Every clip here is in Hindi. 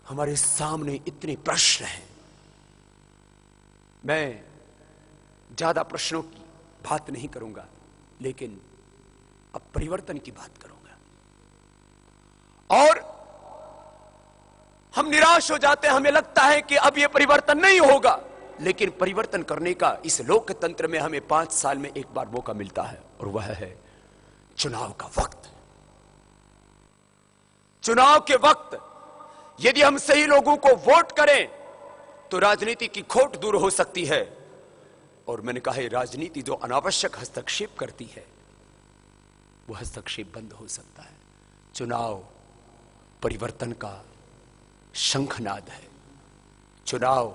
हमारे सामने इतने प्रश्न हैं। मैं ज्यादा प्रश्नों की बात नहीं करूंगा, लेकिन अब परिवर्तन की बात करूंगा। और हम निराश हो जाते हैं, हमें लगता है कि अब यह परिवर्तन नहीं होगा, लेकिन परिवर्तन करने का इस लोकतंत्र में हमें 5 साल में एक बार मौका मिलता है, और वह है चुनाव का वक्त। चुनाव के वक्त यदि हम सही लोगों को वोट करें तो राजनीति की खोट दूर हो सकती है। और मैंने कहा है, राजनीति जो अनावश्यक हस्तक्षेप करती है वह हस्तक्षेप बंद हो सकता है। चुनाव परिवर्तन का शंखनाद है। चुनाव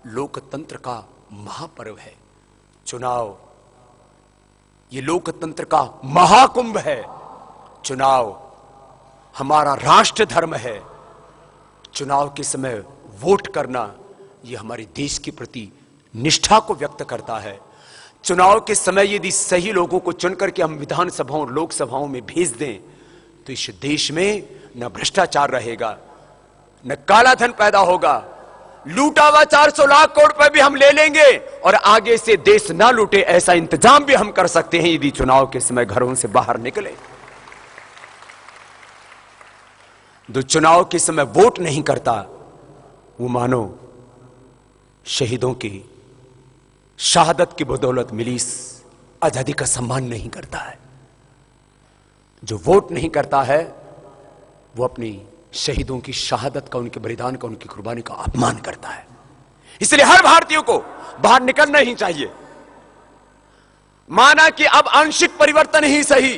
लोकतंत्र का महापर्व है। चुनाव ये लोकतंत्र का महाकुंभ है। चुनाव हमारा राष्ट्र धर्म है। चुनाव के समय वोट करना यह हमारे देश के प्रति निष्ठा को व्यक्त करता है। चुनाव के समय यदि सही लोगों को चुनकर के हम विधानसभाओं और लोकसभाओं में भेज दें तो इस देश में न भ्रष्टाचार रहेगा, न काला धन पैदा होगा। लूटा हुआ 400 लाख करोड़ रुपए भी हम ले लेंगे और आगे से देश ना लूटे ऐसा इंतजाम भी हम कर सकते हैं यदि चुनाव के समय घरों से बाहर निकले। जो चुनाव के समय वोट नहीं करता वो मानो शहीदों की शहादत की बदौलत मिली आजादी का सम्मान नहीं करता है। जो वोट नहीं करता है वो अपनी शहीदों की शहादत का, उनके बलिदान का, उनकी कुर्बानी का अपमान करता है। इसलिए हर भारतीय को बाहर निकलना ही चाहिए। माना कि अब आंशिक परिवर्तन ही सही,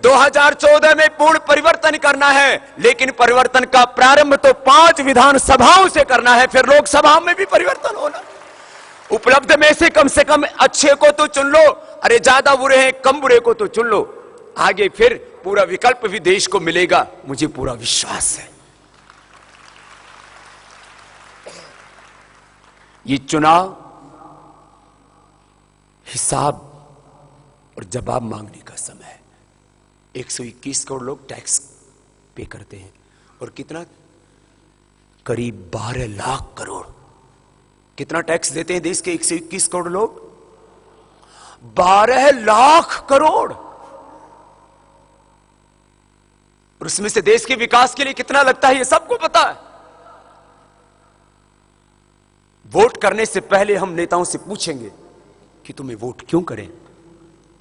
2014 में पूर्ण परिवर्तन करना है, लेकिन परिवर्तन का प्रारंभ तो 5 विधानसभाओं से करना है, फिर लोकसभाओं में भी परिवर्तन होना। उपलब्ध में से कम अच्छे को तो चुन लो, अरे ज्यादा बुरे हैं कम बुरे को तो चुन लो, आगे फिर पूरा विकल्प भी देश को मिलेगा, मुझे पूरा विश्वास है। ये चुनाव हिसाब और जवाब मांगने का समय है। 121 करोड़ लोग टैक्स पे करते हैं और कितना, करीब 12 लाख करोड़। कितना टैक्स देते हैं देश के 121 करोड़ लोग? 12 लाख करोड़। और उसमें से देश के विकास के लिए कितना लगता है ये सबको पता है। वोट करने से पहले हम नेताओं से पूछेंगे कि तुम्हें वोट क्यों करें,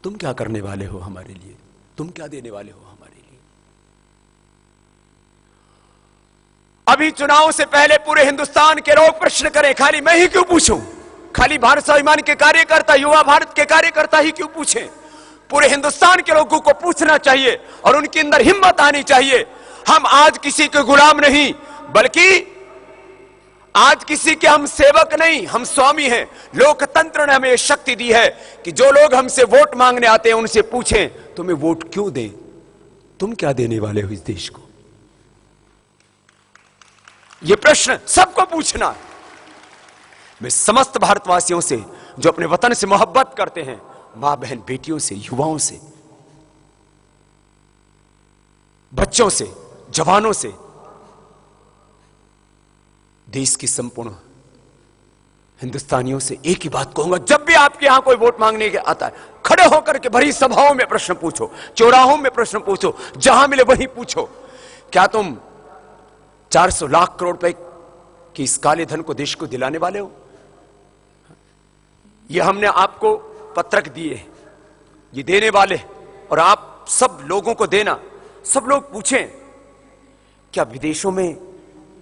तुम क्या करने वाले हो हमारे लिए, तुम क्या देने वाले हो हमारे लिए। अभी चुनाव से पहले पूरे हिंदुस्तान के लोग प्रश्न करें, खाली मैं ही क्यों पूछूं, खाली भारत स्वाभिमान के कार्यकर्ता, युवा भारत के कार्यकर्ता ही क्यों पूछें। पूरे हिंदुस्तान के लोगों को पूछना चाहिए और उनके अंदर हिम्मत आनी चाहिए। हम आज किसी के गुलाम नहीं, बल्कि आज किसी के हम सेवक नहीं, हम स्वामी हैं। लोकतंत्र ने हमें शक्ति दी है कि जो लोग हमसे वोट मांगने आते हैं उनसे पूछें तुम्हें वोट क्यों दें, तुम क्या देने वाले हो इस देश को। यह प्रश्न सबको पूछना है। मैं समस्त भारतवासियों से जो अपने वतन से मोहब्बत करते हैं, मां बहन बेटियों से, युवाओं से, बच्चों से, जवानों से, देश की संपूर्ण हिंदुस्तानियों से एक ही बात कहूंगा, जब भी आपके यहां कोई वोट मांगने के आता है, खड़े होकर के भरी सभाओं में प्रश्न पूछो, चौराहों में प्रश्न पूछो, जहां मिले वहीं पूछो, क्या तुम 400 लाख करोड़ रुपए की इस काले धन को देश को दिलाने वाले हो। यह हमने आपको पत्रक दिए, ये देने वाले, और आप सब लोगों को देना। सब लोग पूछें क्या विदेशों में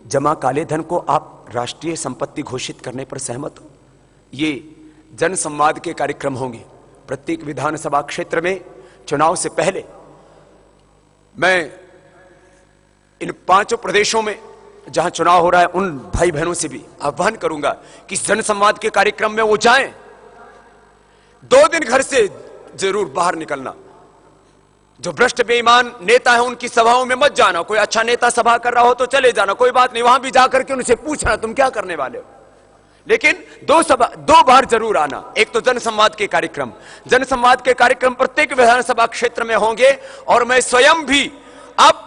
जमा काले धन को आप राष्ट्रीय संपत्ति घोषित करने पर सहमत हो। ये जन संवाद के कार्यक्रम होंगे प्रत्येक विधानसभा क्षेत्र में। चुनाव से पहले मैं इन 5 प्रदेशों में जहां चुनाव हो रहा है उन भाई बहनों से भी आह्वान करूंगा कि जन संवाद के कार्यक्रम में वो जाएं। 2 दिन घर से जरूर बाहर निकलना। जो भ्रष्ट बेईमान नेता है उनकी सभाओं में मत जाना। कोई अच्छा नेता सभा कर रहा हो तो चले जाना, कोई बात नहीं, वहां भी जाकर के उनसे पूछना तुम क्या करने वाले हो। लेकिन 2 बार जरूर आना। एक तो जन संवाद के कार्यक्रम, जन संवाद के कार्यक्रम प्रत्येक विधानसभा क्षेत्र में होंगे। और मैं स्वयं भी अब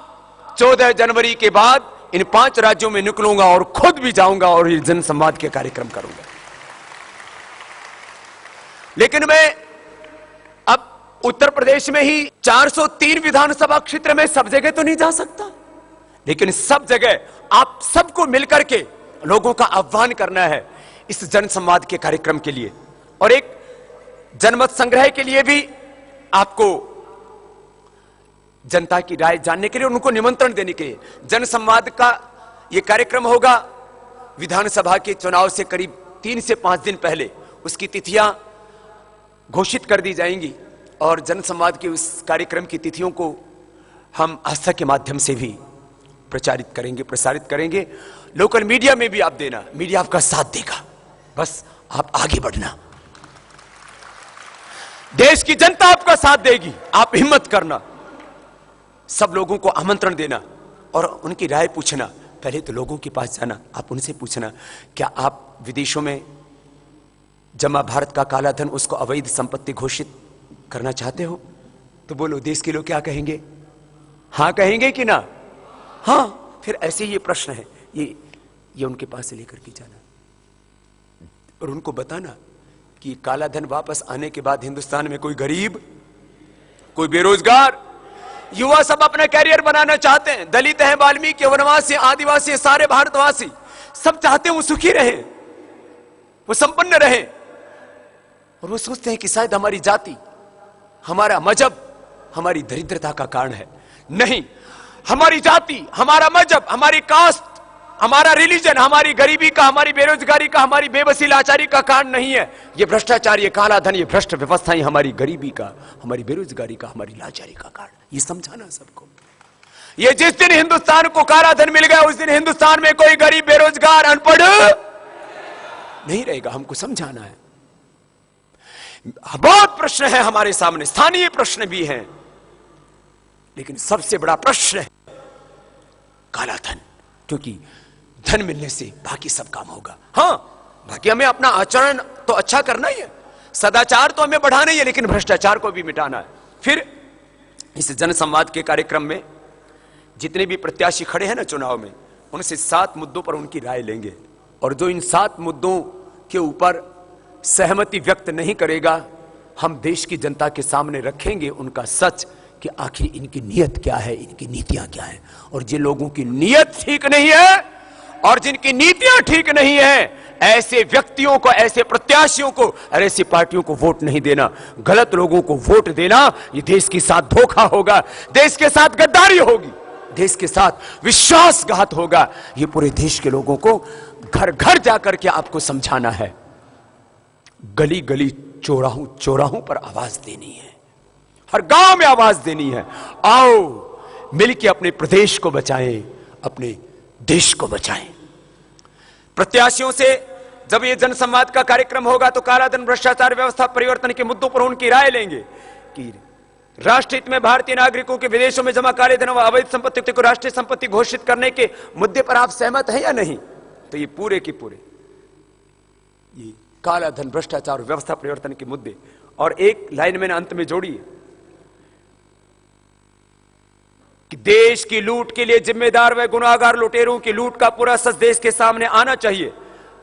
14 जनवरी के बाद इन 5 राज्यों में निकलूंगा और खुद भी जाऊंगा और ये जनसंवाद के कार्यक्रम करूंगा। लेकिन मैं अब उत्तर प्रदेश में ही 403 विधानसभा क्षेत्र में सब जगह तो नहीं जा सकता, लेकिन सब जगह आप सबको मिलकर के लोगों का आह्वान करना है इस जनसंवाद के कार्यक्रम के लिए, और एक जनमत संग्रह के लिए भी आपको जनता की राय जानने के लिए उनको निमंत्रण देने के लिए। जनसंवाद का यह कार्यक्रम होगा विधानसभा के चुनाव से करीब 3 से 5 दिन पहले, उसकी तिथियां घोषित कर दी जाएंगी और जनसंवाद के उस कार्यक्रम की तिथियों को हम आस्था के माध्यम से भी प्रचारित करेंगे, प्रसारित करेंगे। लोकल मीडिया में भी आप देना, मीडिया आपका साथ देगा, बस आप आगे बढ़ना। देश की जनता आपका साथ देगी, आप हिम्मत करना, सब लोगों को आमंत्रण देना और उनकी राय पूछना। पहले तो लोगों के पास जाना, आप उनसे पूछना क्या आप विदेशों में जमा भारत का काला धन उसको अवैध संपत्ति घोषित करना चाहते हो? तो बोलो, देश के लोग क्या कहेंगे? हां कहेंगे कि ना? हां, फिर ऐसे ये प्रश्न है, ये उनके पास से लेकर के जाना और उनको बताना कि काला धन वापस आने के बाद हिंदुस्तान में कोई गरीब, कोई बेरोजगार, युवा सब अपना कैरियर बनाना चाहते हैं। दलित हैं, वाल्मीकि, वनवासी, आदिवासी, सारे भारतवासी सब चाहते हैं वो सुखी रहे, वो संपन्न रहे, और वो सोचते हैं कि शायद हमारी जाति, हमारा मजहब हमारी दरिद्रता का कारण है। नहीं, हमारी जाति, हमारा मजहब, हमारी कास्ट, हमारा रिलीजन हमारी गरीबी का, हमारी बेरोजगारी का, हमारी बेबसी लाचारी का कारण नहीं है। ये भ्रष्टाचार, ये काला धन, ये भ्रष्ट व्यवस्थाएं हमारी गरीबी का, हमारी बेरोजगारी का, हमारी लाचारी का कारण। ये समझाना सबको। ये जिस दिन हिंदुस्तान को काला धन मिल गया उस दिन हिंदुस्तान में कोई गरीब, बेरोजगार, अनपढ़ नहीं रहेगा। हमको समझाना है। बहुत प्रश्न है हमारे सामने, स्थानीय प्रश्न भी हैं, लेकिन सबसे बड़ा प्रश्न है काला धन, क्योंकि धन मिलने से बाकी सब काम होगा। हां, बाकी हमें अपना आचरण तो अच्छा करना ही है, सदाचार तो हमें बढ़ाना ही है, लेकिन भ्रष्टाचार को भी मिटाना है। फिर इस जनसंवाद के कार्यक्रम में जितने भी प्रत्याशी खड़े हैं ना चुनाव में, उनसे 7 मुद्दों पर उनकी राय लेंगे, और जो इन 7 मुद्दों के ऊपर सहमति व्यक्त नहीं करेगा, हम देश की जनता के सामने रखेंगे उनका सच कि आखिर इनकी नीयत क्या है, इनकी नीतियां क्या है। और जिन लोगों की नीयत ठीक नहीं है और जिनकी नीतियां ठीक नहीं है, ऐसे व्यक्तियों को, ऐसे प्रत्याशियों को और ऐसी पार्टियों को वोट नहीं देना। गलत लोगों को वोट देना ये देश के साथ धोखा होगा, देश के साथ गद्दारी होगी, देश के साथ विश्वासघात होगा। ये पूरे देश के लोगों को घर घर जाकर के आपको समझाना है, गली गली, चौराहों चौराहों पर आवाज देनी है, हर गांव में आवाज देनी है। आओ मिलकर अपने प्रदेश को बचाएं, अपने देश को बचाएं। प्रत्याशियों से जब ये जनसंवाद का कार्यक्रम होगा तो कालाधन, भ्रष्टाचार, व्यवस्था परिवर्तन के मुद्दों पर उनकी राय लेंगे कि राष्ट्र हित में भारतीय नागरिकों के विदेशों में जमा काले धन व अवैध संपत्ति को राष्ट्रीय संपत्ति घोषित करने के मुद्दे पर आप सहमत हैं या नहीं? तो ये पूरे के पूरे ये काला धन, भ्रष्टाचार, व्यवस्था परिवर्तन के मुद्दे, और एक लाइन मैंने अंत में जोड़ी है कि देश की लूट के लिए जिम्मेदार व गुनाहगार लुटेरों की लूट का पूरा सच देश के सामने आना चाहिए।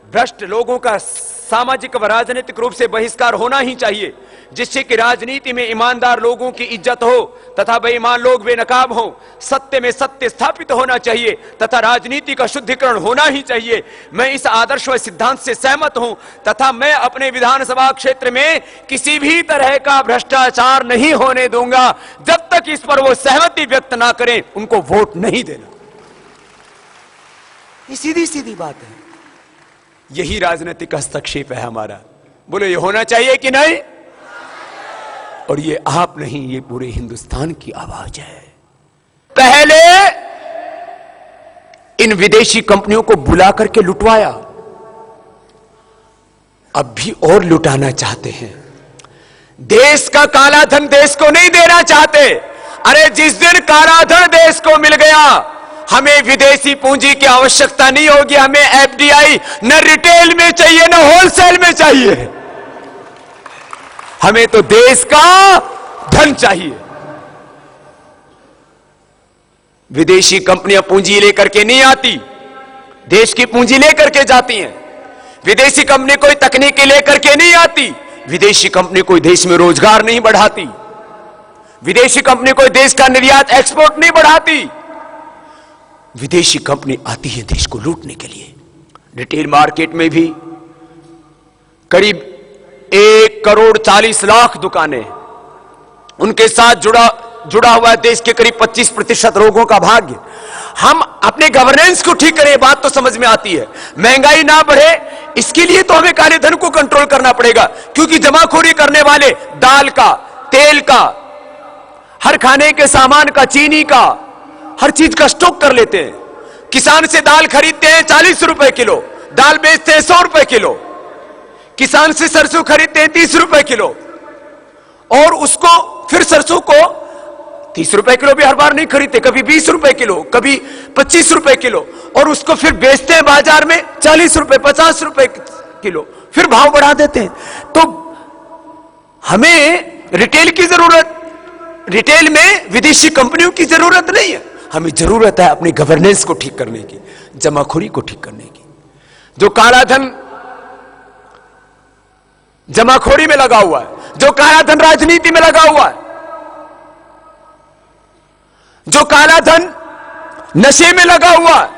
भ्रष्ट लोगों का सामाजिक व राजनीतिक रूप से बहिष्कार होना ही चाहिए, जिससे कि राजनीति में ईमानदार लोगों की इज्जत हो तथा बेईमान लोग बेनकाब हो। सत्य में सत्य स्थापित होना चाहिए तथा राजनीति का शुद्धिकरण होना ही चाहिए। मैं इस आदर्श व सिद्धांत से सहमत हूं तथा मैं अपने विधानसभा क्षेत्र में किसी भी तरह का भ्रष्टाचार नहीं होने दूंगा। जब तक इस पर वो सहमति व्यक्त ना करें, उनको वोट नहीं देना। ये सीधी सीधी बात है। यही राजनीतिक हस्तक्षेप है हमारा। बोलो, ये होना चाहिए कि नहीं? और ये आप नहीं, ये पूरे हिंदुस्तान की आवाज है। पहले इन विदेशी कंपनियों को बुला करके लुटवाया, अब भी और लुटाना चाहते हैं। देश का काला धन देश को नहीं देना चाहते। अरे जिस दिन काला धन देश को मिल गया, हमें विदेशी पूंजी की आवश्यकता नहीं होगी। हमें एफडीआई न रिटेल में चाहिए न होलसेल में चाहिए, हमें तो देश का धन चाहिए। विदेशी कंपनियां पूंजी लेकर के नहीं आती, देश की पूंजी लेकर के जाती हैं। विदेशी कंपनी कोई तकनीकी लेकर के नहीं आती, विदेशी कंपनी कोई देश में रोजगार नहीं बढ़ाती, विदेशी कंपनी कोई देश का निर्यात एक्सपोर्ट नहीं बढ़ाती। विदेशी कंपनी आती है देश को लूटने के लिए। रिटेल मार्केट में भी करीब 1,40,00,000 दुकानें, उनके साथ जुड़ा हुआ है देश के करीब 25% लोगों का भाग्य। हम अपने गवर्नेंस को ठीक करें, बात तो समझ में आती है। महंगाई ना बढ़े, इसके लिए तो हमें काले धन को कंट्रोल करना पड़ेगा, क्योंकि जमाखोरी करने वाले दाल का, तेल का, हर खाने के सामान का, चीनी का, हर चीज का स्टॉक कर लेते हैं। किसान से दाल खरीदते हैं 40 रुपए किलो, दाल बेचते हैं 100 रुपए किलो। किसान से सरसों खरीदते हैं 30 रुपए किलो, और उसको फिर सरसों को 30 रुपए किलो भी हर बार नहीं खरीदते, कभी 20 रुपए किलो, कभी 25 रुपए किलो, और उसको फिर बेचते हैं बाजार में 40 रुपए, 50 रुपए किलो, फिर भाव बढ़ा देते हैं। तो हमें रिटेल की जरूरत, रिटेल में विदेशी कंपनियों की जरूरत नहीं है। हमें जरूरत है अपनी गवर्नेंस को ठीक करने की, जमाखोरी को ठीक करने की। जो काला धन जमाखोरी में लगा हुआ है, जो काला धन राजनीति में लगा हुआ है, जो काला धन नशे में लगा हुआ है,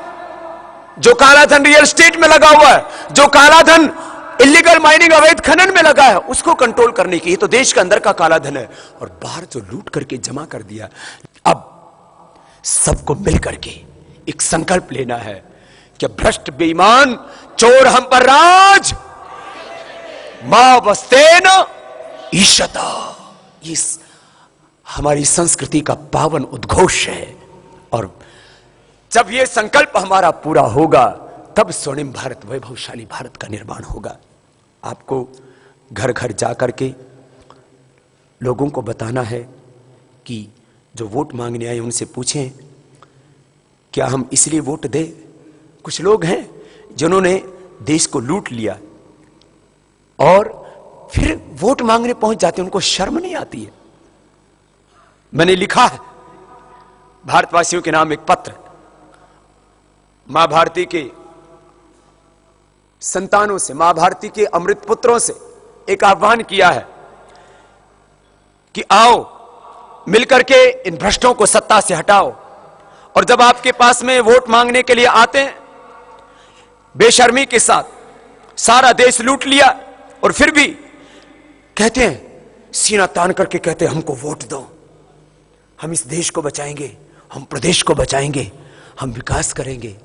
जो काला धन रियल एस्टेट में लगा हुआ है, जो काला धन इलीगल माइनिंग, अवैध खनन में लगा है, उसको कंट्रोल करने की। ये तो देश के अंदर का काला धन है, और बाहर जो लूट करके जमा कर दिया। अब सबको मिलकर के एक संकल्प लेना है कि भ्रष्ट बेईमान चोर हम पर राज, मां वस्तेन ईशता। इस हमारी संस्कृति का पावन उद्घोष है, और जब यह संकल्प हमारा पूरा होगा, तब स्वर्णिम भारत, वैभवशाली भारत का निर्माण होगा। आपको घर घर जाकर के लोगों को बताना है कि जो वोट मांगने आए उनसे पूछें, क्या हम इसलिए वोट दें? कुछ लोग हैं जिन्होंने देश को लूट लिया और फिर वोट मांगने पहुंच जाते हैं, उनको शर्म नहीं आती है। मैंने लिखा है भारतवासियों के नाम एक पत्र, मां भारती के संतानों से, मां भारती के अमृत पुत्रों से एक आह्वान किया है कि आओ मिलकर के इन भ्रष्टों को सत्ता से हटाओ। और जब आपके पास में वोट मांगने के लिए आते हैं, बेशर्मी के साथ सारा देश लूट लिया, और फिर भी कहते हैं, सीना तान करके कहते हैं, हमको वोट दो, हम इस देश को बचाएंगे, हम प्रदेश को बचाएंगे, हम विकास करेंगे।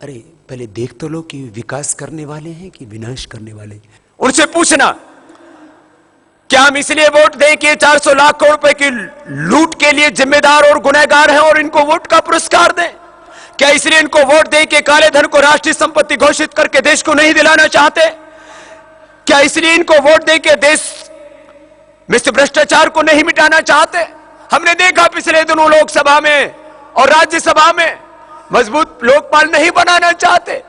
अरे पहले देख तो लो कि विकास करने वाले हैं कि विनाश करने वाले। उनसे पूछना, क्या हम इसलिए वोट दें कि 400 लाख करोड़ रुपए की लूट के लिए जिम्मेदार और गुनहगार हैं और इनको वोट का पुरस्कार दें? क्या इसलिए इनको वोट दें कि काले धन को राष्ट्रीय संपत्ति घोषित करके देश को नहीं दिलाना चाहते? क्या इसलिए इनको वोट दें कि देश में से भ्रष्टाचार को नहीं मिटाना चाहते? हमने देखा पिछले दिनों लोकसभा में और राज्यसभा में मजबूत लोकपाल नहीं बनाना चाहते।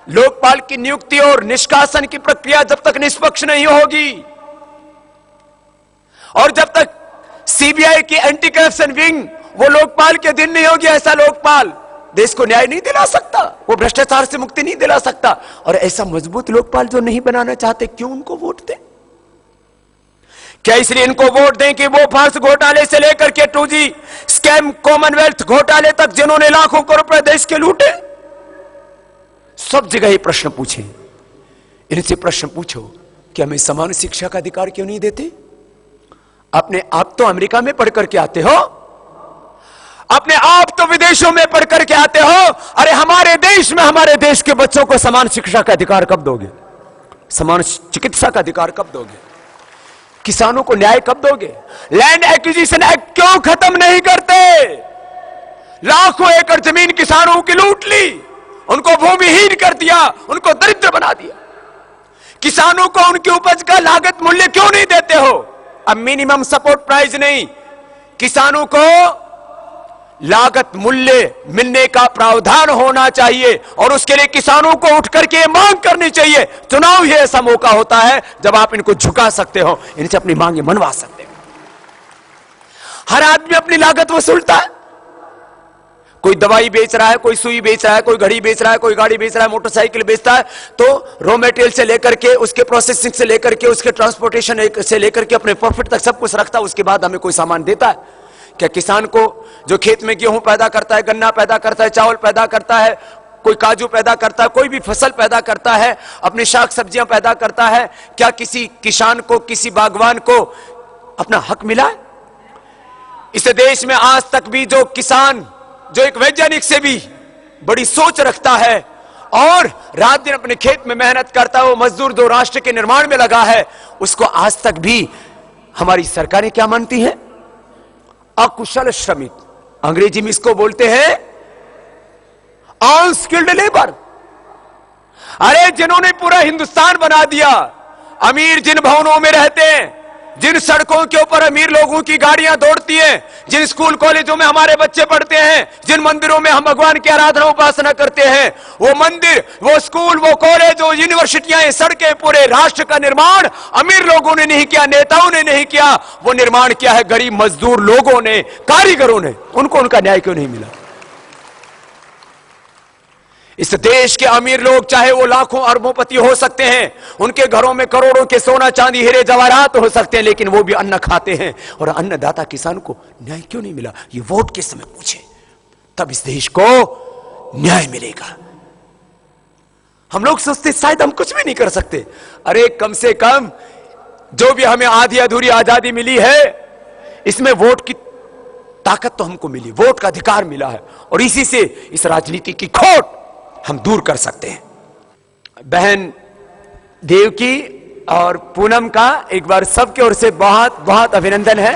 लोकपाल की नियुक्ति और निष्कासन की प्रक्रिया जब तक निष्पक्ष नहीं होगी, और जब तक सीबीआई की एंटी करप्शन विंग वो लोकपाल के दिन नहीं होगी, ऐसा लोकपाल देश को न्याय नहीं दिला सकता, वो भ्रष्टाचार से मुक्ति नहीं दिला सकता। और ऐसा मजबूत लोकपाल जो नहीं बनाना चाहते, क्यों उनको वोट दें? क्या इसलिए इनको वोट दें कि वो फार्स घोटाले से लेकर के 2G स्कैम, कॉमनवेल्थ घोटाले तक जिन्होंने लाखों करोड़ रुपए देश के लूटे? सब जगह ये प्रश्न पूछे, इनसे प्रश्न पूछो कि हमें समान शिक्षा का अधिकार क्यों नहीं देते? अपने आप तो अमेरिका में पढ़ करके आते हो, अपने आप तो विदेशों में पढ़ करके आते हो। अरे हमारे देश में हमारे देश के बच्चों को समान शिक्षा का अधिकार कब दोगे? समान चिकित्सा का अधिकार कब दोगे? किसानों को न्याय कब दोगे? लैंड एक्विजिशन एक्ट क्यों खत्म नहीं करते? लाखों एकड़ जमीन किसानों की लूट ली, उनको भूमिहीन कर दिया, उनको दरिद्र बना दिया। किसानों को उनकी उपज का लागत मूल्य क्यों नहीं देते हो? अब मिनिमम सपोर्ट प्राइस नहीं, किसानों को लागत मूल्य मिलने का प्रावधान होना चाहिए, और उसके लिए किसानों को उठ करके मांग करनी चाहिए। चुनाव ही ऐसा मौका होता है जब आप इनको झुका सकते हो, इनसे अपनी मांगे मनवा सकते हो। हर आदमी अपनी लागत वसूलता है, कोई दवाई बेच रहा है, कोई सुई बेच रहा है, कोई घड़ी बेच रहा है, कोई गाड़ी बेच रहा है, मोटरसाइकिल बेचता है, तो रॉ मटेरियल से लेकर के उसके प्रोसेसिंग से लेकर के उसके ट्रांसपोर्टेशन से लेकर के अपने प्रॉफिट तक सब कुछ रखता है, उसके बाद हमें कोई सामान देता है। क्या किसान को जो खेत में गेहूं पैदा करता है, गन्ना पैदा करता है, चावल पैदा करता है, कोई काजू पैदा करता है, कोई भी फसल पैदा करता है, अपनी शाक सब्जियां पैदा करता है, क्या किसी किसान को, किसी बागवान को अपना हक मिला? इस देश में आज तक भी जो किसान, जो एक वैज्ञानिक से भी बड़ी सोच रखता है और रात दिन अपने खेत में मेहनत करता है, वो मजदूर जो राष्ट्र के निर्माण में लगा है, उसको आज तक भी हमारी सरकारें क्या मानती हैं? अकुशल श्रमिक। अंग्रेजी में इसको बोलते हैं अनस्किल्ड लेबर। अरे जिन्होंने पूरा हिंदुस्तान बना दिया, अमीर जिन भवनों में रहते हैं, जिन सड़कों के ऊपर अमीर लोगों की गाड़ियां दौड़ती हैं, जिन स्कूल कॉलेजों में हमारे बच्चे पढ़ते हैं, जिन मंदिरों में हम भगवान की आराधना उपासना करते हैं, वो मंदिर, वो स्कूल, वो कॉलेज, वो यूनिवर्सिटियां, ये सड़कें, पूरे राष्ट्र का निर्माण अमीर लोगों ने नहीं किया, नेताओं ने नहीं किया, वो निर्माण किया है गरीब मजदूर लोगों ने, कारीगरों ने। उनको उनका न्याय क्यों नहीं मिला? इस देश के अमीर लोग चाहे वो लाखों अरबोंपति हो सकते हैं, उनके घरों में करोड़ों के सोना चांदी हीरे जवाहरात हो सकते हैं, लेकिन वो भी अन्न खाते हैं। और अन्नदाता किसान को न्याय क्यों नहीं मिला? ये वोट के समय पूछे, तब इस देश को न्याय मिलेगा। हम लोग सोचते शायद हम कुछ भी नहीं कर सकते। अरे कम से कम जो भी हमें आधी अधूरी आजादी मिली है, इसमें वोट की ताकत तो हमको मिली, वोट का अधिकार मिला है, और इसी से इस राजनीति की खोट हम दूर कर सकते हैं। बहन देवकी और पूनम का एक बार सबके ओर से बहुत बहुत अभिनंदन है।